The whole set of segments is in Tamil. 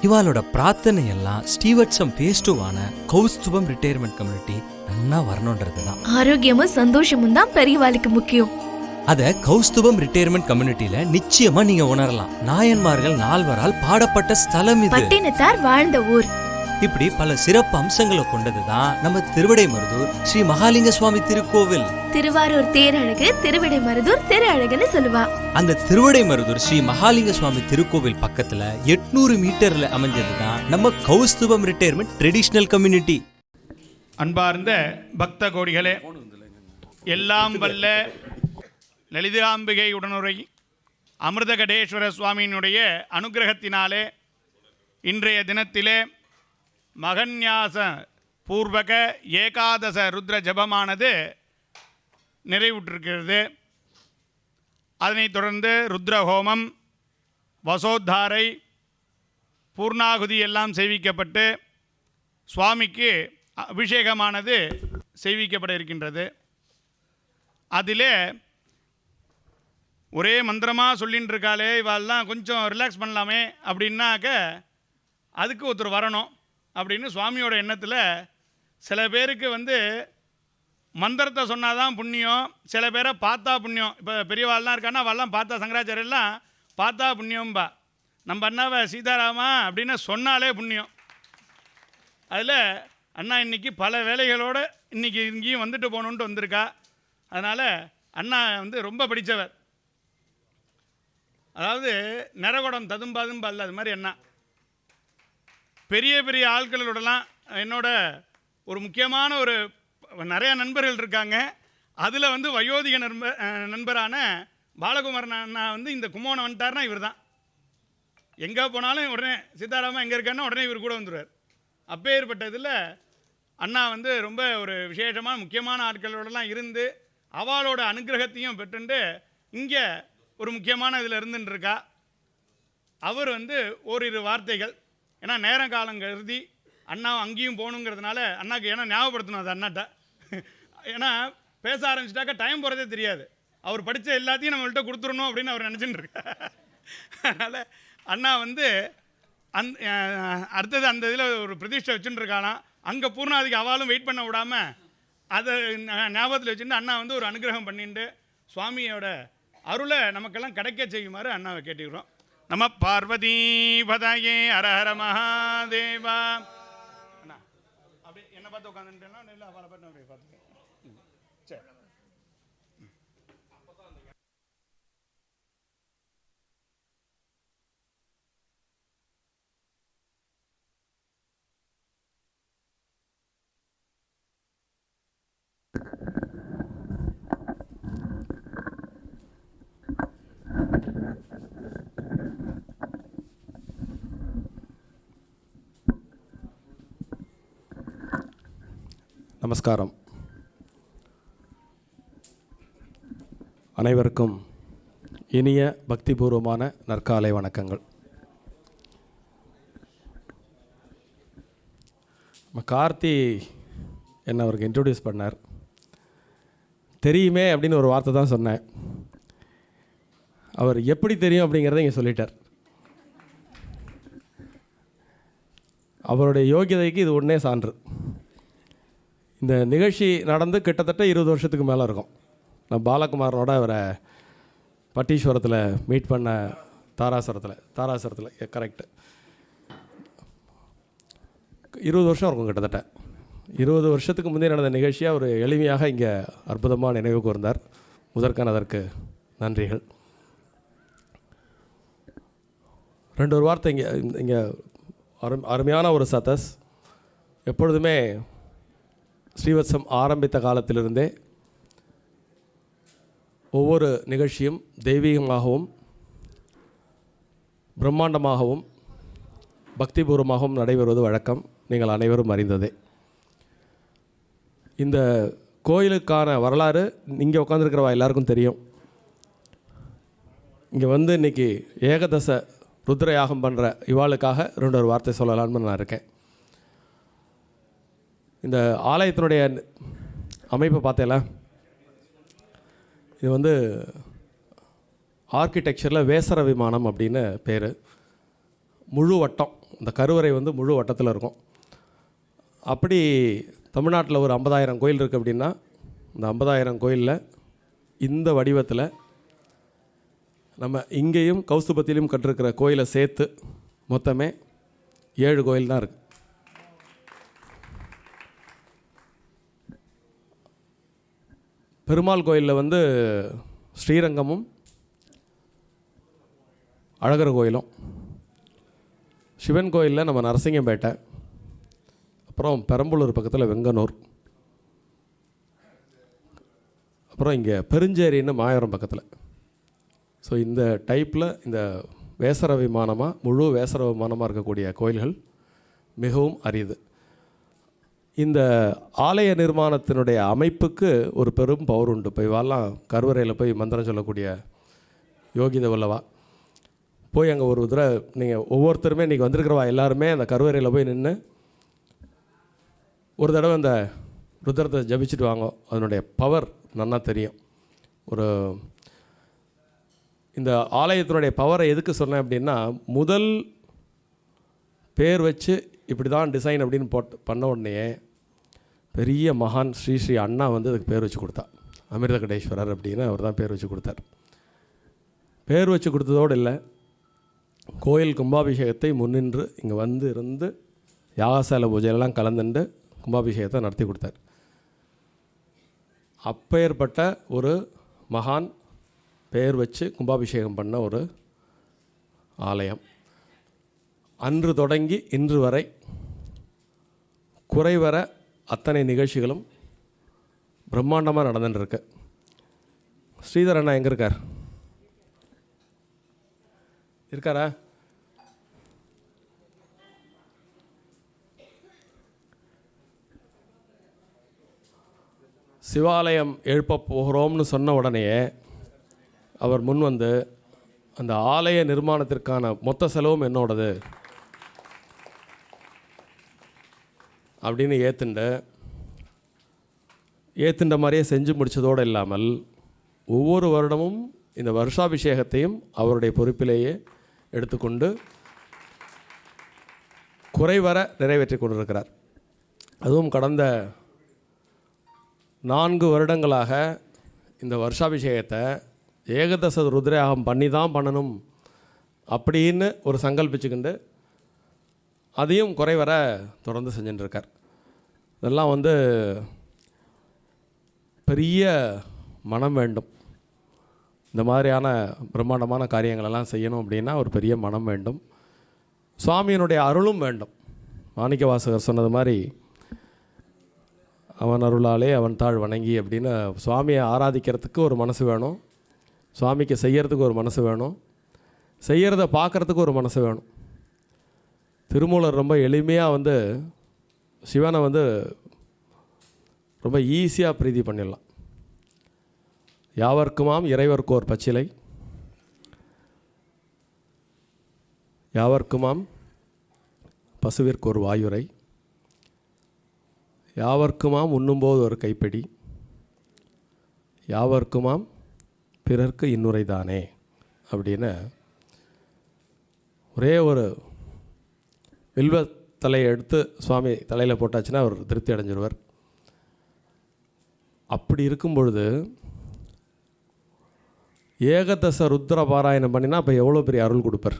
இவாளோட பிரார்த்தனை எல்லாம் ஸ்டீவர்ட்சம் ஃபேஸ் 2 கௌஸ்துபம் ரிட்டையர்மெண்ட் கம்யூனிட்டி நல்லா வரணும்ன்றதுதான். ஆரோக்கியமும் சந்தோஷமும் தான் பெரியவாளுக்கு முக்கியம். அத கௌஸ்துபம் ரிட்டையர்மெண்ட் கம்யூனிட்டியில நிச்சயமா நீங்க உணரலாம். நாயன்மார்கள் 4வரால் பாடப்பட்ட ஸ்தலம் இது. பட்டினத்தார் வாழ்ந்த ஊர். இப்படி பல சிறப்பு அம்சங்களை கொண்டதுதான் நம்ம திருவிடைமருதூர் ஸ்ரீ மகாலிங்க சுவாமி திருக்கோவில். திருவாரூர் தேரழகு, திருவிடைமருதூர் திரு அழகுன்னு சொல்லுவா. அந்த திருவிடைமருதூர் ஸ்ரீ மகாலிங்க சுவாமி திருக்கோவில் பக்கத்துல 800 மீட்டர்ல அமைஞ்சதுதான் நம்ம கௌஸ்துபம் ரிட்டையர்மெண்ட் ட்ரெடிஷனல் கம்யூனிட்டி. அன்பார்ந்த பக்த கோடிகளே, எல்லாம் வல்ல லலிதாம்பிகை உடனுரை அமிர்தகடேஸ்வர சுவாமியினுடைய அனுகிரகத்தினாலே இன்றைய தினத்திலே மகன்யாச பூர்வக ஏகாதச ருத்ர ஜபமானது நிறைவுற்றிருக்கிறது. அதனைத் தொடர்ந்து ருத்ரஹோமம், வசோத்தாரை, பூர்ணாகுதி எல்லாம் செய்விக்கப்பட்டு சுவாமிக்கு அபிஷேகமானது செய்விக்கப்பட இருக்கின்றது. அதிலே ஒரே மந்திரமாக சொல்லின்னு இருக்காளே, இவாளெலாம் கொஞ்சம் ரிலாக்ஸ் பண்ணலாமே அப்படின்னாக்க அதுக்கு ஒருத்தர் வரணும் அப்படின்னு சுவாமியோட எண்ணத்தில் சில பேருக்கு மந்திரத்தை சொன்னால் தான் புண்ணியம், சில பேரை பார்த்தா புண்ணியம். இப்போ பெரியவாள்லாம் இருக்கான்னா அவெல்லாம் பார்த்தா, சங்கராச்சாரியெல்லாம் பார்த்தா புண்ணியம்பா. நம்ம அண்ணாவை சீதாராமா அப்படின்னு சொன்னாலே புண்ணியம். அதில் அண்ணா இன்றைக்கி பல வேலைகளோடு இன்றைக்கி இங்கேயும் வந்துட்டு போகணுன்ட்டு வந்திருக்கா. அதனால் அண்ணா ரொம்ப படித்தவர். அதாவது நிறகுடம் ததும்பாதும்பா இல்லை, அது மாதிரி அண்ணா பெரிய பெரிய ஆட்களோடலாம் என்னோட ஒரு முக்கியமான நிறையா நண்பர்கள் இருக்காங்க. அதில் வயோதிக நண்பரான பாலகுமாரன் அண்ணா இந்த கும்போணம் வந்துட்டார்னா இவர் தான். எங்கே போனாலும் உடனே சீதாராமா எங்கே இருக்காருன்னா உடனே இவர் கூட வந்துடுவார். அப்பேற்பட்டதில் அண்ணா ரொம்ப ஒரு விசேஷமான முக்கியமான ஆட்களோடலாம் இருந்து அவளோட அனுகிரகத்தையும் பெற்றுண்டு இங்கே ஒரு முக்கியமான இதில் இருந்துட்டுருக்கா. அவர் ஓரிரு வார்த்தைகள், ஏன்னா நேரம் காலம் கருதி அண்ணா அங்கேயும் போகணுங்கிறதுனால அண்ணாக்கு ஏன்னா ஞாபகப்படுத்தணும் அது அண்ணாட்ட. ஏன்னா பேச ஆரம்பிச்சிட்டாக்கா டைம் போகிறதே தெரியாது. அவர் படித்த எல்லாத்தையும் நம்மள்கிட்ட கொடுத்துடணும் அப்படின்னு அவர் நினச்சிட்டு இருக்கா. அதனால் அண்ணா அடுத்தது அந்த இதில் ஒரு பிரதிஷ்டை வச்சுட்டு இருக்கானா, அங்கே பூர்ணாதிக்கு அவளும் வெயிட் பண்ண விடாமல் அதை ஞாபகத்தில் வச்சுட்டு அண்ணா ஒரு அனுகிரகம் பண்ணிட்டு சுவாமியோட அருளை நமக்கெல்லாம் கிடைக்க செய்யுமாறு அண்ணாவை கேட்டுக்கிறோம். நம பார்வதி பதயே ஹரஹர மகாதேவா. அண்ணா அப்படி என்ன பார்த்து உட்காந்துட்டேன்னா இல்லை அவளை பார்த்து அப்படியே பார்த்து சரி. நமஸ்காரம். அனைவருக்கும் இனிய பக்திபூர்வமான நற்காலை வணக்கங்கள். கார்த்தி என்னை அவருக்கு இன்ட்ரடியூஸ் பண்ணார். தெரியுமே அப்படின்னு ஒரு வார்த்தை தான் சொன்னேன். அவர் எப்படி தெரியும் அப்படிங்கிறத இங்கே சொல்லிட்டார். அவருடைய யோகியதைக்கு இது ஒன்றே சான்று. இந்த நிகழ்ச்சி நடந்து கிட்டத்தட்ட 20 வருஷத்துக்கு மேலே இருக்கும். நான் பாலகுமாரனோட அவரை பட்டீஸ்வரத்தில் மீட் பண்ண தாராசுரத்தில் கரெக்டு 20 வருஷம் இருக்கும். கிட்டத்தட்ட 20 வருஷத்துக்கு முன்னே நடந்த நிகழ்ச்சியை அவர் எளிமையாக இங்கே அற்புதமாக நினைவு கூர்ந்தார். முதற்கான அதற்கு நன்றிகள். ஒரு வார்த்தை இங்கே அருமையான ஒரு சதஸ். எப்பொழுதுமே ஸ்ரீவத்சம் ஆரம்பித்த காலத்திலிருந்தே ஒவ்வொரு நிகழ்ச்சியும் தெய்வீகமாகவும் பிரம்மாண்டமாகவும் பக்திபூர்வமாகவும் நடைபெறுவது வழக்கம். நீங்கள் அனைவரும் அறிந்ததே. இந்த கோயிலுக்கான வரலாறு இங்கே உட்காந்துருக்கிறவா எல்லாருக்கும் தெரியும். இங்கே இன்றைக்கி ஏகதச ருத்ர யாகம் பண்ணுற இவாளுக்காக ஒரு வார்த்தை சொல்லலான்னு நான் இருக்கேன். இந்த ஆலயத்தினுடைய அமைப்பை பார்த்தேல, இது ஆர்கிடெக்சரில் வேசர விமானம் அப்படின்னு பேர். முழு வட்டம், இந்த கருவறை வந்து முழு வட்டத்தில் இருக்கும். அப்படி தமிழ்நாட்டில் ஒரு 50,000 கோயில் இருக்குது அப்படின்னா இந்த 50,000 கோயிலில் இந்த வடிவத்தில் நம்ம இங்கேயும் கௌஸ்துபத்திலையும் கட்டிருக்கிற கோயிலை சேர்த்து மொத்தமே 7 கோயில் தான் இருக்குது. பெருமாள் கோயிலில் வந்து ஸ்ரீரங்கமும் அழகர் கோயிலும், சிவன் கோயிலில் நம்ம நரசிங்கம்பேட்டை, அப்புறம் பெரம்பலூர் பக்கத்தில் வெங்கனூர், அப்புறம் இங்கே பெருஞ்சேரின்னு மாயவரம் பக்கத்தில். ஸோ இந்த டைப்பில் இந்த வேசர விமானமாக முழு வேசர விமானமாக இருக்கக்கூடிய கோயில்கள் மிகவும் அரிது. இந்த ஆலய நிர்மாணத்தினுடைய அமைப்புக்கு ஒரு பெரும் பவர் உண்டு. இப்போ இவாலாம் கருவறையில் போய் மந்திரம் சொல்லக்கூடிய யோகித வல்லவா போய் அங்கே ஒரு தடவை நீங்கள் ஒவ்வொருத்தருமே இன்றைக்கி வந்திருக்கிறவா எல்லாருமே அந்த கருவறையில் போய் நின்று ஒரு தடவை அந்த ருத்ரத்தை ஜபிச்சுட்டு வாங்க. அதனுடைய பவர் நல்லா தெரியும். ஒரு இந்த ஆலயத்தினுடைய பவரை எதுக்கு சொன்னேன் அப்படின்னா, முதல் பேர் வச்சு இப்படி தான் டிசைன் அப்படின்னு பண்ண உடனே பெரிய மகான் ஸ்ரீ ஸ்ரீ அண்ணா வந்து அதுக்கு பேர் வச்சு கொடுத்தா. அமிர்தகடேஸ்வரர் அப்படின்னு அவர் தான் பேர் வச்சு கொடுத்தார். பேர் வச்சு கொடுத்ததோடு இல்லை, கோயில் கும்பாபிஷேகத்தை முன்னின்று இங்கே வந்து இருந்து யாகசால பூஜையெல்லாம் கலந்துண்டு கும்பாபிஷேகத்தை நடத்தி கொடுத்தார். அப்பேற்பட்ட ஒரு மகான் பெயர் வச்சு கும்பாபிஷேகம் பண்ண ஒரு ஆலயம். அன்று தொடங்கி இன்று வரை குறைவர அத்தனை நிகழ்ச்சிகளும் பிரம்மாண்டமாக நடந்துட்டுருக்கு. ஸ்ரீதர் அண்ணா எங்கே இருக்காரா? சிவாலயம் எழுப்ப போகிறோம்னு சொன்ன உடனேயே அவர் முன் வந்து அந்த ஆலய நிர்மாணத்திற்கான மொத்த செலவும் என்னோடது அப்படின்னு ஏத்துண்ட மாதிரியே செஞ்சு முடித்ததோடு இல்லாமல் ஒவ்வொரு வருடமும் இந்த வருஷாபிஷேகத்தையும் அவருடைய பொறுப்பிலேயே எடுத்துக்கொண்டு குறைவர நிறைவேற்றி கொண்டிருக்கிறார். அதுவும் கடந்த 4 வருடங்களாக இந்த வருஷாபிஷேகத்தை ஏகதச ருத்ரயாகம் பண்ணி தான் பண்ணணும் அப்படின்னு ஒரு சங்கல்பிச்சுக்கிண்டு அதையும் குறைவர தொடர்ந்து செஞ்சுட்டுருக்கார். இதெல்லாம் வந்து பெரிய மனம் வேண்டும். இந்த மாதிரியான பிரம்மாண்டமான காரியங்களெல்லாம் செய்யணும் அப்படின்னா ஒரு பெரிய மனம் வேண்டும், சுவாமியினுடைய அருளும் வேண்டும். மாணிக்க வாசகர் சொன்னது மாதிரி அவன் அருளாலே அவன் தாழ் வணங்கி அப்படின்னு சுவாமியை ஆராதிக்கிறதுக்கு ஒரு மனசு வேணும், சுவாமிக்கு செய்யறதுக்கு ஒரு மனசு வேணும், செய்கிறத பார்க்குறதுக்கு ஒரு மனசு வேணும். திருமூலர் ரொம்ப எளிமையாக வந்து சிவனை வந்து ரொம்ப ஈஸியாக பிரீதி பண்ணிடலாம். யாவர்க்குமாம் இறைவர்க்கோர் பச்சிலை, யாவர்க்குமாம் பசுவிற்கோர் வாயுரை, யாவர்க்குமாம் உண்ணும்போது ஒரு கைப்பிடி, யாவர்க்குமாம் பிறர்க்கு இன்னுரை தானே அப்படின்னு ஒரே ஒரு வில்வ தலையை எடுத்து சுவாமி தலையில் போட்டாச்சுன்னா அவர் திருப்தி அடைஞ்சிருவார். அப்படி இருக்கும் பொழுது ஏகதச ருத்ர பாராயணம் பண்ணினா அப்போ எவ்வளோ பெரிய அருள் கொடுப்பார்.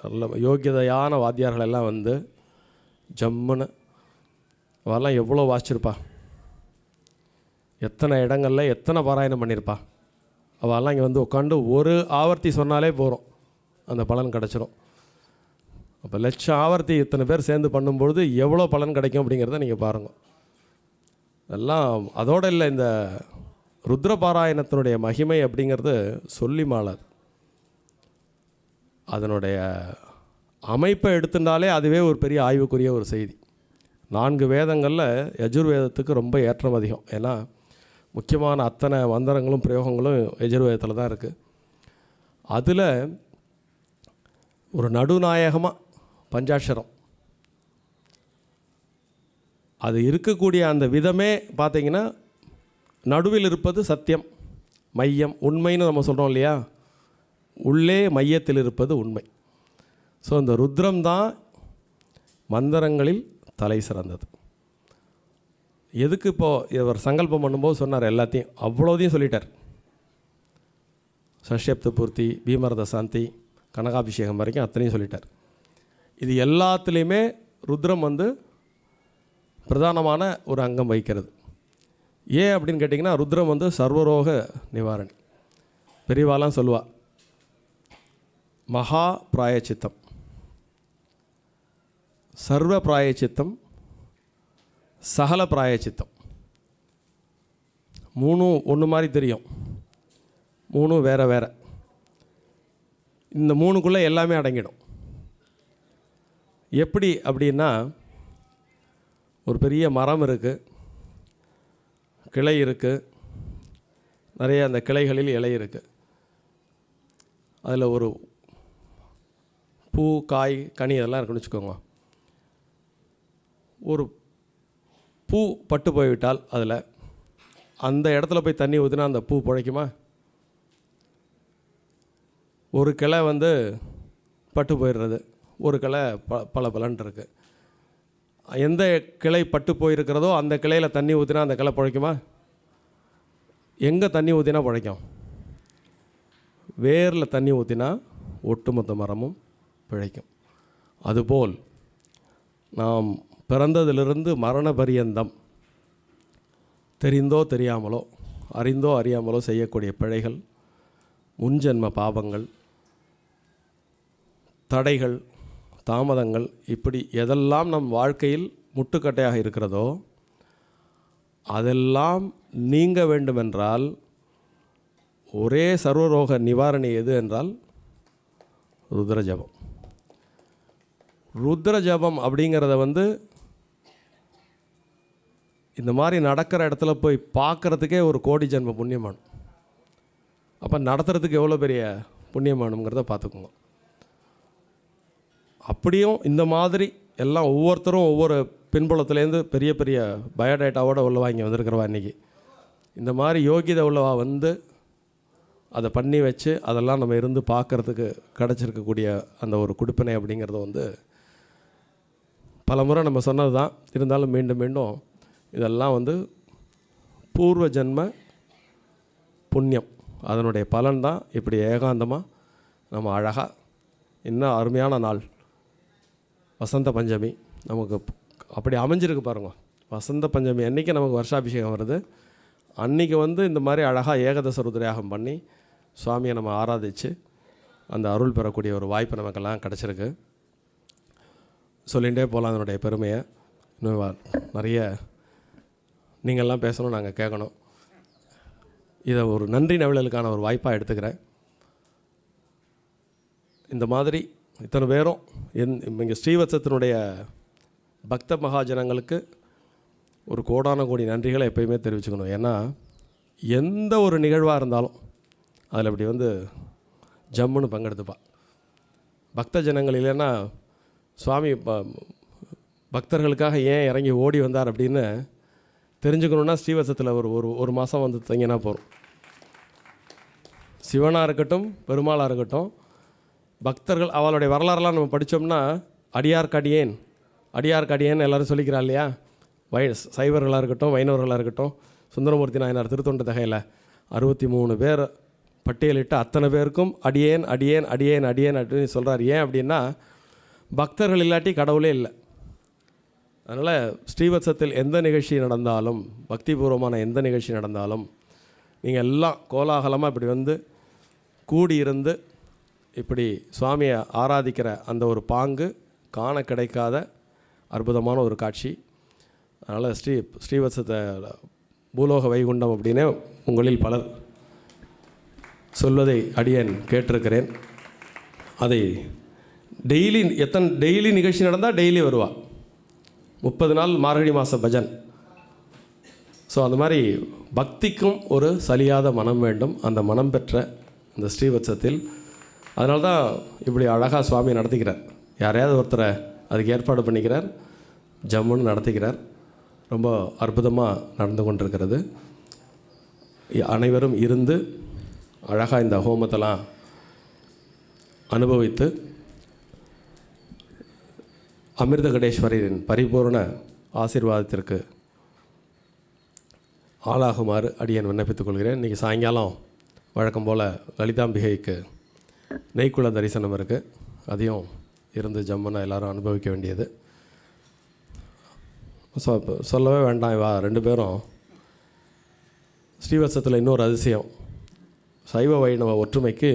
நல்ல யோகியதையான வாத்தியார்கள் எல்லாம் வந்து ஜம்முன்னு அவெல்லாம் எவ்வளோ வாசிச்சிருப்பா, எத்தனை இடங்களில் எத்தனை பாராயணம் பண்ணியிருப்பா. அவெல்லாம் இங்கே வந்து உட்காந்து ஒரு ஆவர்த்தி சொன்னாலே போகிறோம், அந்த பலன் கிடச்சிரும். அப்போ லட்சம் ஆவர்த்தி இத்தனை பேர் சேர்ந்து பண்ணும்பொழுது எவ்வளோ பலன் கிடைக்கும் அப்படிங்கிறத நீங்கள் பாருங்கள். எல்லாம் அதோடு இல்லை, இந்த ருத்ர பாராயணத்தினுடைய மகிமை அப்படிங்கிறது சொல்லி மாளாது. அதனுடைய அமைப்பை எடுத்துட்டாலே அதுவே ஒரு பெரிய ஆய்வுக்குரிய ஒரு செய்தி. 4 வேதங்களில் யஜுர்வேதத்துக்கு ரொம்ப ஏற்றம் அதிகம். ஏன்னா முக்கியமான அத்தனை மந்திரங்களும் பிரயோகங்களும் யஜுர்வேதத்தில் தான் இருக்குது. அதில் ஒரு நடுநாயகமாக பஞ்சாட்சரம் அது இருக்கக்கூடிய அந்த விதமே பார்த்திங்கன்னா, நடுவில் இருப்பது சத்தியம், மையம், உண்மைன்னு நம்ம சொல்கிறோம் இல்லையா, உள்ளே மையத்தில் இருப்பது உண்மை. ஸோ இந்த ருத்ரம் தான் மந்திரங்களில் தலை சிறந்தது. எதுக்கு இப்போது இவர் சங்கல்பம் பண்ணும்போது சொன்னார், எல்லாத்தையும் அவ்வளோதையும் சொல்லிட்டார். சஷ்யப்த பூர்த்தி, பீமரத சாந்தி, கனகாபிஷேகம் வரைக்கும் அத்தனையும் சொல்லிட்டார். இது எல்லாத்துலேயுமே ருத்ரம் வந்து பிரதானமான ஒரு அங்கம் வகிக்கிறது. ஏன் அப்படின்னு கேட்டிங்கன்னா, ருத்ரம் வந்து சர்வரோக நிவாரணி. பெரியவாலாம் சொல்லுவா, மகா பிராயச்சித்தம், சர்வ பிராயச்சித்தம், சகல பிராயச்சித்தம். மூணும் ஒன்று மாதிரி தெரியும், மூணும் வேறு வேறு. இந்த மூணுக்குள்ளே எல்லாமே அடங்கிடும். எப்படி அப்படின்னா, ஒரு பெரிய மரம் இருக்குது, கிளை இருக்குது, நிறைய அந்த கிளைகளில் இலை இருக்குது. அதில் ஒரு பூ, காய், கனி இதெல்லாம் இருக்குன்னு வச்சுக்கோங்க. ஒரு பூ பட்டு போய்விட்டால் அதில் அந்த இடத்துல போய் தண்ணி ஊற்றினா அந்த பூ பிழைக்குமா? ஒரு கிளை வந்து பட்டு போயிடுறது, ஒரு கிளை பல பலன் இருக்குது. எந்த கிளை பட்டு போயிருக்கிறதோ அந்த கிளையில் தண்ணி ஊற்றினா அந்த கிளை பிழைக்குமா? எங்கே தண்ணி ஊற்றினா பிழைக்கும்? வேரில் தண்ணி ஊற்றினா ஒட்டுமொத்த மரமும் பிழைக்கும். அதுபோல் நாம் பிறந்ததிலிருந்து மரண பரியந்தம் தெரிந்தோ தெரியாமலோ, அறிந்தோ அறியாமலோ செய்யக்கூடிய பிழைகள், முன்ஜென்ம பாவங்கள், தடைகள், தாமதங்கள், இப்படி எதெல்லாம் நம் வாழ்க்கையில் முட்டுக்கட்டையாக இருக்கிறதோ அதெல்லாம் நீங்க வேண்டுமென்றால் ஒரே சர்வரோக நிவாரணி எது என்றால் ருத்ர ஜபம். ருத்ர ஜபம் அப்படிங்கிறத வந்து இந்த மாதிரி நடக்கிற இடத்துல போய் பார்க்குறதுக்கே ஒரு கோடி ஜென்ம புண்ணியமானும். அப்போ நடத்துறதுக்கு எவ்வளோ பெரிய புண்ணியமானுங்கிறத பார்த்துக்கோங்க. அப்படியும் இந்த மாதிரி எல்லாம் ஒவ்வொருத்தரும் ஒவ்வொரு பின்புலத்துலேருந்து பெரிய பெரிய பயோடேட்டாவோடு உள்ளவா இங்கே வந்திருக்கிறவா. இன்றைக்கி இந்த மாதிரி யோகிதை உள்ளவா வந்து அதை பண்ணி வச்சு அதெல்லாம் நம்ம இருந்து பார்க்குறதுக்கு கிடச்சிருக்கக்கூடிய அந்த ஒரு குடுப்பினை அப்படிங்கிறது வந்து பல முறை நம்ம சொன்னது தான். இருந்தாலும் மீண்டும் மீண்டும் இதெல்லாம் வந்து பூர்வ ஜென்ம புண்ணியம், அதனுடைய பலன் தான். இப்படி ஏகாந்தமாக நம்ம அழகாக இன்னும் அருமையான நாள் வசந்த பஞ்சமி நமக்கு அப்படி அமைஞ்சிருக்கு பாருங்க. வசந்த பஞ்சமி அன்றைக்கி நமக்கு வருஷாபிஷேகம் வருது. அன்றைக்கி வந்து இந்த மாதிரி அழகாக ஏகதச ருத்ரயாகம் பண்ணி சுவாமியை நம்ம ஆராதித்து அந்த அருள் பெறக்கூடிய ஒரு வாய்ப்பு நமக்கெல்லாம் கிடச்சிருக்கு. சொல்லிகிட்டே போகலாம் அதனுடைய பெருமையை. இன்னும் நிறைய நீங்கள்லாம் பேசணும், நாங்கள் கேட்கணும். இதை ஒரு நன்றி நவிழலுக்கான ஒரு வாய்ப்பாக எடுத்துக்கிறேன். இந்த மாதிரி இத்தனை பேரும் இங்கே ஸ்ரீவத்சத்தினுடைய பக்த மகாஜனங்களுக்கு ஒரு கோடான கோடி நன்றிகளை எப்பயுமே தெரிவிச்சுக்கணும். ஏன்னா எந்த ஒரு நிகழ்வாக இருந்தாலும் அதில் இப்படி வந்து ஜம்முன்னு பங்கெடுத்துப்பா. பக்த ஜனங்கள் இல்லைன்னா சுவாமி பக்தர்களுக்காக ஏன் இறங்கி ஓடி வந்தார் அப்படின்னு தெரிஞ்சுக்கணுன்னா ஸ்ரீவத்சத்தில் ஒரு மாதம் வந்து தங்கினா போகிறோம். சிவனாக இருக்கட்டும், பெருமாளாக இருக்கட்டும், பக்தர்கள் அவளுடைய வரலாறுலாம் நம்ம படித்தோம்னா அடியார்க்கடியேன் எல்லோரும் சொல்லிக்கிறா இல்லையா? சைவர்களாக இருக்கட்டும், வைணவர்களாக இருக்கட்டும், சுந்தரமூர்த்தி நாயனார் திருத்தொண்ட தகையில் 63 பேர் பட்டியலிட்டு அத்தனை பேருக்கும் அடியேன் அடியேன் அடியேன் அடியேன் அப்படின்னு சொல்கிறார். ஏன் அப்படின்னா பக்தர்கள் இல்லாட்டி கடவுளே இல்லை. அதனால் ஸ்ரீவத்சத்தில் எந்த நிகழ்ச்சி நடந்தாலும், பக்திபூர்வமான எந்த நிகழ்ச்சி நடந்தாலும் நீங்கள் எல்லாம் கோலாகலமாக இப்படி வந்து கூடியிருந்து இப்படி சுவாமியை ஆராதிக்கிற அந்த ஒரு பாங்கு காண கிடைக்காத அற்புதமான ஒரு காட்சி. அதனால் ஸ்ரீவத்சத்தை பூலோக வைகுண்டம் அப்படின்னே உங்களில் பலர் சொல்வதை அடியேன் கேட்டிருக்கிறேன். அதை டெய்லி நிகழ்ச்சி நடந்தால் டெய்லி வருவா. 30 நாள் மார்கழி மாத பஜன். ஸோ அந்த மாதிரி பக்திக்கும் ஒரு சலியாத மனம் வேண்டும். அந்த மனம் பெற்ற இந்த ஸ்ரீவத்சத்தில் அதனால தான் இப்படி அழகாக சுவாமி நடத்திக்கிறார். யாரையாவது ஒருத்தரை அதுக்கு ஏற்பாடு பண்ணிக்கிறார், ஜம்முன்னு நடத்திக்கிறார். ரொம்ப அற்புதமாக நடந்து கொண்டிருக்கிறது. அனைவரும் இருந்து அழகாக இந்த ஹோமத்தெல்லாம் அனுபவித்து அமிர்தகடேஸ்வரின் பரிபூர்ண ஆசீர்வாதத்திற்கு ஆளாகுமாறு அடியேன் விண்ணப்பித்துக் கொள்கிறேன். இன்றைக்கி சாயங்காலம் வழக்கம் போல் லலிதாம்பிகைக்கு நெய்க்குள தரிசனம் இருக்குது. அதையும் இருந்து ஜம்முன்னா எல்லோரும் அனுபவிக்க வேண்டியது. சொல்லவே வேண்டாம், இவா 2 பேரும் ஸ்ரீவத்சத்தில் இன்னொரு அதிசயம். சைவ வைணவ ஒற்றுமைக்கு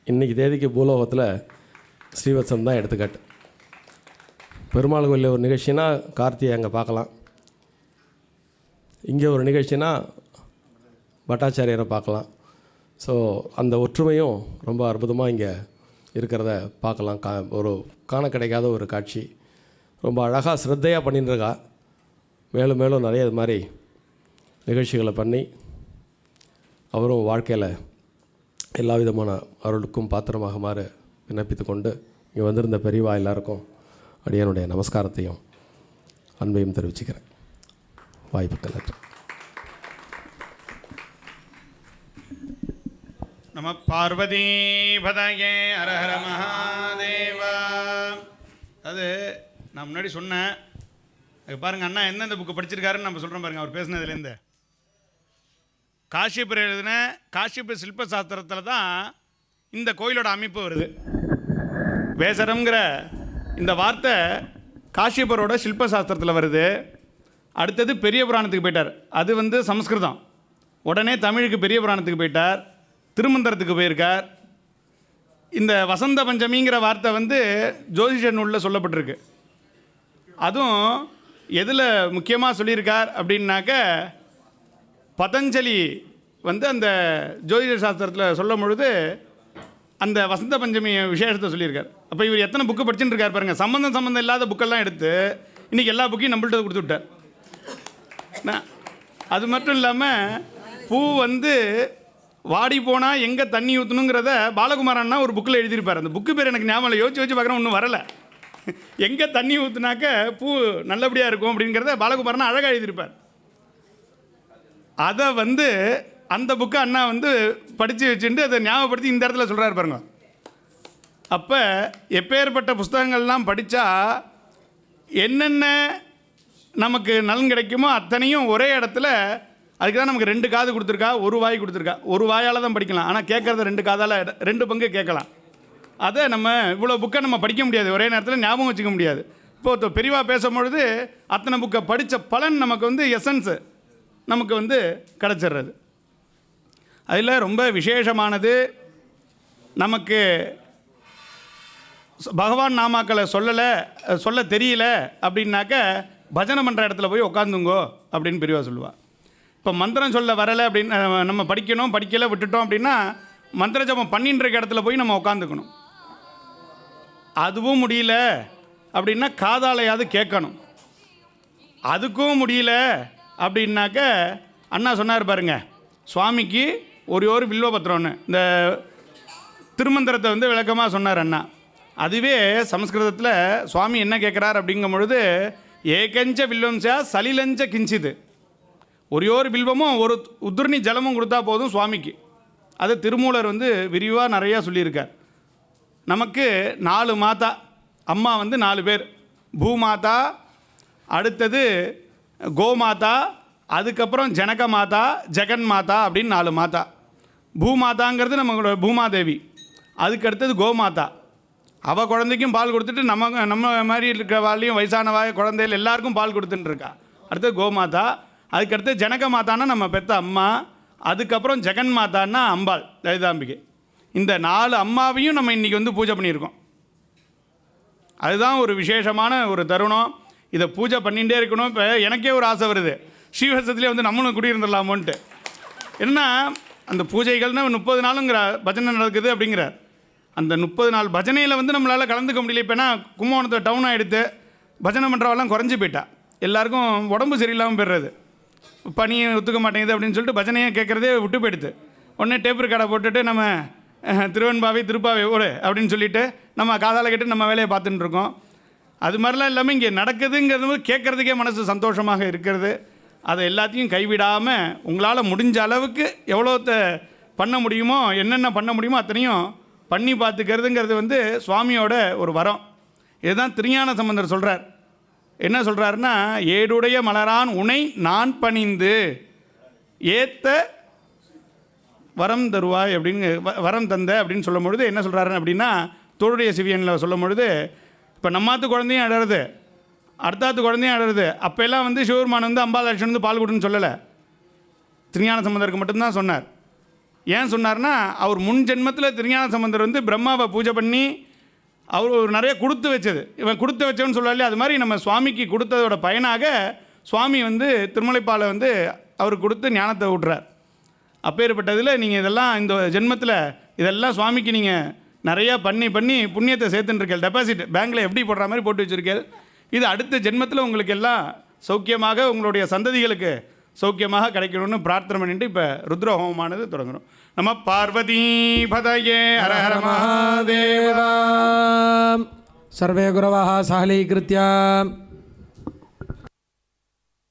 இன்றைக்கி தேதிக்கு பூலோகத்தில் ஸ்ரீவத்சம் தான் எடுத்துக்காட்டு. பெருமாள் கோயிலில் ஒரு நிகழ்ச்சினா கார்த்திகை அங்கே பார்க்கலாம், இங்கே ஒரு நிகழ்ச்சினா பட்டாச்சாரியரை பார்க்கலாம். ஸோ அந்த ஒற்றுமையும் ரொம்ப அற்புதமாக இங்கே இருக்கிறத பார்க்கலாம். ஒரு காண கிடைக்காத ஒரு காட்சி. ரொம்ப அழகாக ஸ்ரத்தையாக பண்ணின்னு இருக்கா. மேலும் மேலும் நிறைய இது மாதிரி நிகழ்ச்சிகளை பண்ணி அவரும் வாழ்க்கையில் எல்லா விதமான அருளுக்கும் பாத்திரமாகுமாறு விண்ணப்பித்து கொண்டு இங்கே வந்திருந்த பெரியவா எல்லாருக்கும் அடியனுடைய நமஸ்காரத்தையும் அன்பையும் தெரிவிச்சுக்கிறேன். வாய்ப்புக்கு நன்றி. நம பார்வதி பதயே ஹர ஹர மகாதேவா. அது நான் முன்னாடி சொன்னேன், பாருங்கள் அண்ணா எந்தெந்த புக்கு படிச்சிருக்காருன்னு நம்ம சொல்கிறோம் பாருங்கள். அவர் பேசுனதுலேருந்து காஷ்யப்பர் எழுதின காஷ்யப்ப சில்ப சாஸ்திரத்தில் தான் இந்த கோயிலோட அமைப்பு வருது. வேசரம்ங்கிற இந்த வார்த்தை காஷ்யப்பரோட சில்ப சாஸ்திரத்தில் வருது. அடுத்தது பெரிய புராணத்துக்கு போயிட்டார், அது சமஸ்கிருதம். உடனே தமிழுக்கு பெரிய புராணத்துக்கு போயிட்டார், திருமந்திரத்துக்கு போயிருக்கார். இந்த வசந்த பஞ்சமிங்கிற வார்த்தை ஜோதிஷ நூலில் சொல்லப்பட்டிருக்கு. அதுவும் எதில் முக்கியமாக சொல்லியிருக்கார் அப்படின்னாக்க, பதஞ்சலி அந்த ஜோதிட சாஸ்திரத்தில் சொல்லும் பொழுது அந்த வசந்த பஞ்சமி விசேஷத்தை சொல்லியிருக்கார். அப்போ இவர் எத்தனை புக்கு படிச்சுட்டு இருக்கார் பாருங்கள். சம்மந்தம் இல்லாத புக்கெல்லாம் எடுத்து இன்றைக்கி எல்லா புக்கையும் நம்மள்கிட்ட கொடுத்து விட்டார். அது மட்டும் இல்லாமல் பூ வாடி போனால் எங்கே தண்ணி ஊற்றணுங்கிறத பாலகுமாரன்னா ஒரு புக்கில் எழுதியிருப்பார். அந்த புக்கு பேர் எனக்கு ஞாபகம் யோசிச்சு பார்க்குறேன், ஒன்றும் வரலை. எங்கே தண்ணி ஊற்றுனாக்க பூ நல்லபடியாக இருக்கும் அப்படிங்கிறத பாலகுமாரனா அழகாக எழுதியிருப்பார். அதை அந்த புக்கை அண்ணா படித்து வச்சுட்டு அதை ஞாபகப்படுத்தி இந்த இடத்துல சொல்கிறாரு பாருங்க. அப்போ எப்பேற்பட்ட புஸ்தகங்கள்லாம் படித்தா என்னென்ன நமக்கு நலன் கிடைக்குமோ அத்தனையும் ஒரே இடத்துல. அதுக்கு தான் நமக்கு 2 காது கொடுத்துருக்கா, ஒரு வாய் கொடுத்துருக்கா. ஒரு வாயால் தான் படிக்கலாம், ஆனால் கேட்குறத 2 காதால் 2 பங்கு கேட்கலாம். அதை நம்ம இவ்வளோ புக்கை நம்ம படிக்க முடியாது, ஒரே நேரத்தில் ஞாபகம் வச்சுக்க முடியாது. இப்போது பெரியவா பேசும்பொழுது அத்தனை புக்கை படித்த பலன் நமக்கு எசன்ஸு நமக்கு கிடச்சிடுறது. அதில் ரொம்ப விசேஷமானது, நமக்கு பகவான் நாமாக்களை சொல்ல தெரியல அப்படின்னாக்க பஜனை பண்ணுற இடத்துல போய் உட்காந்துங்கோ அப்படின்னு பெரியவா சொல்லுவாள். இப்போ மந்திரம் சொல்ல வரலை அப்படின்னு நம்ம படிக்கலை விட்டுட்டோம் அப்படின்னா மந்திர ஜபம் பண்ணின்ற இடத்துல போய் நம்ம உட்காந்துக்கணும். அதுவும் முடியல அப்படின்னா காதாலையாவது கேட்கணும். அதுக்கும் முடியல அப்படின்னாக்க அண்ணா சொன்னார் பாருங்க, சுவாமிக்கு ஒரு வில்வபத்திரம்னு இந்த திருமந்திரத்தை விளக்கமாக சொன்னார் அண்ணா. அதுவே சமஸ்கிருதத்தில் சுவாமி என்ன கேட்குறார் அப்படிங்கும் பொழுது, ஏகஞ்ச வில்வம்சா சலிலஞ்ச கிஞ்சிது. ஒரு வில்வமும் ஒரு உதிர்ணி ஜலமும் கொடுத்தா போதும் சுவாமிக்கு. அது திருமூலர் விரிவாக நிறையா சொல்லியிருக்கார். நமக்கு 4 மாதா, அம்மா 4 பேர். பூமாதா, அடுத்தது கோமாதா, அதுக்கப்புறம் ஜனக மாதா, ஜெகன் மாதா அப்படின்னு 4 மாதா. பூமாதாங்கிறது நம்மளோட பூமாதேவி. அதுக்கு அடுத்தது கோமாதா, அவள் குழந்தைக்கும் பால் கொடுத்துட்டு நம்ம மாதிரி இருக்கிறவாளையும் வயசானவாய் குழந்தைகள் எல்லாருக்கும் பால் கொடுத்துட்டு இருக்கா. அடுத்தது கோமாதா, அதுக்கடுத்து ஜனக மாதான்னா நம்ம பெற்ற அம்மா, அதுக்கப்புறம் ஜெகன் மாதான்னா அம்பாள் லலிதாம்பிகை. இந்த 4 அம்மாவையும் நம்ம இன்றைக்கி பூஜை பண்ணியிருக்கோம். அதுதான் ஒரு விசேஷமான ஒரு தருணம். இதை பூஜை பண்ணிகிட்டே இருக்கணும். இப்போ எனக்கே ஒரு ஆசை வருது, ஸ்ரீவத்சத்துலேயே நம்மளும் குடியிருந்துடலாமோன்ட்டு. ஏன்னா அந்த பூஜைகள்னு 30 நாளுங்கிற பஜனை நடக்குது அப்படிங்கிறார். அந்த 30 நாள் பஜனையில் நம்மளால் கலந்துக்க முடியல. இப்போனா கும்பகோணத்தை டவுனாக எடுத்து பஜனை பண்ணுறவெல்லாம் குறைஞ்சி போயிட்டா. எல்லாருக்கும் உடம்பு சரியில்லாமல் போயிடுறது, பனியை ஒத்துக்க மாட்டேங்குது அப்படின்னு சொல்லிட்டு பஜனையை கேட்குறதே விட்டு போயிடுது. உடனே டேப் கடை போட்டுட்டு நம்ம திருவெண்பாவை திருப்பாவை ஓடு அப்படின்னு சொல்லிட்டு நம்ம காதால் கேட்டு நம்ம வேலையை பார்த்துட்டு இருக்கோம். அது மாதிரிலாம் இல்லாமல் இங்கே நடக்குதுங்கிறது கேட்குறதுக்கே மனசு சந்தோஷமாக இருக்கிறது. அதை எல்லாத்தையும் கைவிடாமல் உங்களால் முடிஞ்ச அளவுக்கு எவ்வளோத்த பண்ண முடியுமோ, என்னென்ன பண்ண முடியுமோ அத்தனையும் பண்ணி பார்த்துக்கிறதுங்கிறது சுவாமியோட ஒரு வரம். இதுதான் திருஞான சம்பந்தர் சொல்கிறார். என்ன சொல்கிறாருன்னா, ஏடுடைய மலரான் உனை நான் பணிந்து ஏத்த வரம் தருவாய் அப்படின்னு வரம் தந்த அப்படின்னு சொல்லும் பொழுது என்ன சொல்கிறாரு அப்படின்னா, தோளுடைய சிவியனில் சொல்லும் பொழுது, இப்போ நம்மாத்து குழந்தையும் அழறது, அடுத்தாத்து குழந்தையும் அழறது. அப்போல்லாம் வந்து சிவபெருமான் வந்து அம்பாள் லட்சம் வந்து பால் கொடுன்னு சொல்லலை, திருஞான சம்பந்தருக்கு மட்டும்தான் சொன்னார். ஏன் சொன்னார்னா, அவர் முன் ஜென்மத்தில் திருஞான சம்பந்தர் வந்து பிரம்மாவை பூஜை பண்ணி அவர் ஒரு நிறைய கொடுத்து வச்சது. இவன் கொடுத்து வச்சவன்னு சொல்லல, அது மாதிரி நம்ம சுவாமிக்கு கொடுத்ததோட பயனாக சுவாமி வந்து திருமலைப்பாலை வந்து அவருக்கு கொடுத்து ஞானத்தை விட்றார். அப்பேற்பட்டதில் நீங்கள் இதெல்லாம் இந்த ஜென்மத்தில் இதெல்லாம் சுவாமிக்கு நீங்கள் நிறையா பண்ணி பண்ணி புண்ணியத்தை சேர்த்துட்டுருக்கேன். டெபாசிட் பேங்க்கில் எப்படி போடுற மாதிரி போட்டு வச்சுருக்கேன். இது அடுத்த ஜென்மத்தில் உங்களுக்கு எல்லாம் சௌக்கியமாக உங்களுடைய சந்ததிகளுக்கு சௌக்கியமாக கிடைக்கணும்னு பிரார்த்தனை பண்ணிட்டு இப்போ ருத்ர ஹோமமானது தொடங்குறோம். நம்ம பார்வதி பதயே ஹர ஹர மகாதேவா. सर्वे गुरवः सहलीकृत्य